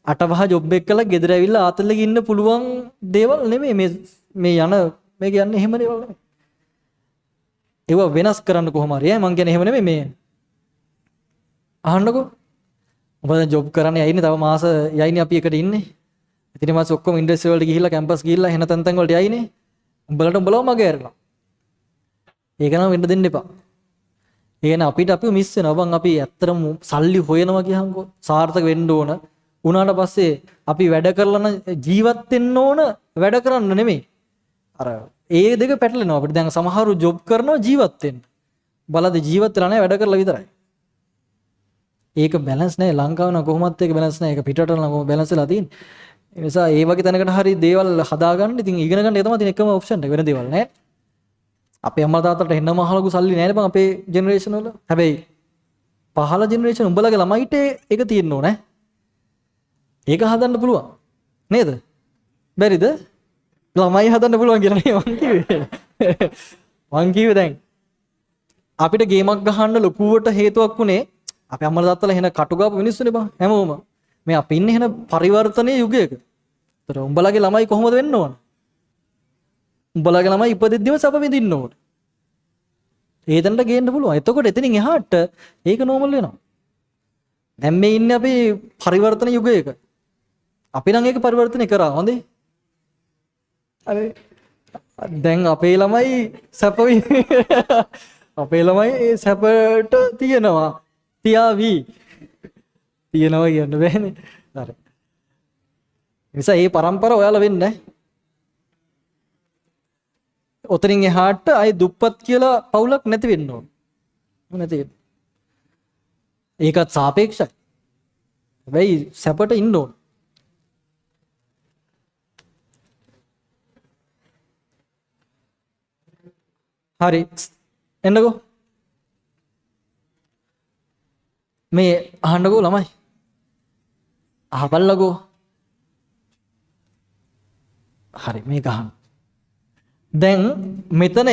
අටවහ job එක කළා ගෙදර ඇවිල්ලා ආතල්ලක ඉන්න පුළුවන් දේවල් නෙමෙයි මේ යන මේ කියන්නේ එහෙම දේවල් නෙමෙයි. ඒව වෙනස් කරන්න කොහොම හරි මං කියන්නේ එහෙම නෙමෙයි මේ අහන්නකෝ. ඔබ දැන් ජොබ් කරන්නේ යයිනේ තව මාස යයිනේ අපි එකට ඉන්නේ. ඉතින් මාස ඔක්කොම ඉන්ඩස්ට්‍රි වලට ගිහිල්ලා කැම්පස් ගිහිල්ලා එන තැන් වලට යයිනේ. උඹලම මගේ ඇරලා. ඒක නම් වෙන්න දෙන්න එපා. ඒ කියන්නේ අපි මිස් වෙනවා බං. අපි ඇත්තටම සල්ලි හොයනවා කියහන්කෝ සාර්ථක වෙන්න ඕන. උනාට පස්සේ අපි වැඩ කරලා ජීවත් වෙන්න ඕන වැඩ කරන්න නෙමෙයි. අර ඒ දෙක පැටලෙනවා අපිට. දැන් සමහරු ජොබ් කරනවා ජීවත් වෙන්න. බලද ජීවත් වෙලා නැහැ වැඩ කරලා විතරයි. ඒක බැලන්ස් නැහැ. ලංකාව නම් කොහොමත් ඒක බැලන්ස් නැහැ. ඒක පිටරට නම් කොහොම බැලන්ස් වෙලා තියෙන්නේ. ඒ නිසා ඒ වගේ තැනකට හරි දේවල් හදාගන්න ඉතින් ඉගෙන ගන්න ඒ තමයි තියෙන එකම ඔප්ෂන් එක වෙන දේවල් නැහැ. අපේ අම්මලා තාත්තලාට හෙන්න මහලකු සල්ලි නැහැ බං අපේ ජෙනරේෂන් වල. හැබැයි පහළ ජෙනරේෂන් උඹලගේ ළමයිට ඒක තියෙන්න ඕනේ. ඒක හදන්න පුළුවන්. නේද? බැරිද? ළමයි හදන්න පුළුවන් කියලා නේ මං කිව්වේ. මං කිව්වේ දැන් අපිට ගේමක් ගහන්න ලොකුවට හේතුවක් උනේ අපේ අම්මලා තාත්තලා එහෙන කටු ගාපු මිනිස්සුනේ බං හැමෝම. මේ අපි ඉන්නේ එහෙන පරිවර්තනයේ යුගයක. ඒතර උඹලගේ ළමයි කොහොමද වෙන්න ඕන? උඹලගේ ළමයි ඉපදෙද්දිම සැප විඳින්න ඕන. ඒ දණ්ඩ ගේන්න පුළුවන්. එතකොට එතනින් එහාට ඒක නෝමල් වෙනවා. දැන් මේ ඉන්නේ අපි පරිවර්තන යුගයක. අපි නම් ඒක පරිවර්තනය කරා හොඳේ. අනේ දැන් අපේ ළමයි සැප අපේ ළමයි සැපට තියනවා. තියාවි. තියනවා කියන්න බෑනේ. හරි. නිසා මේ પરම්පරාව ඔයාලා වෙන්නේ නැහැ. ඔතනින් එහාට ආයි දුප්පත් කියලා පවුලක් නැති වෙන්න ඕන. නැති වෙන්න. ඒකත් සාපේක්ෂයි. හැබැයි සැපට ඉන්න ඕන. හරි. එන්නකෝ. මේ අහන්නකෝ ළමයි. අහපල්ලකෝ. හරි මේක අහන්න. දැන් මෙතන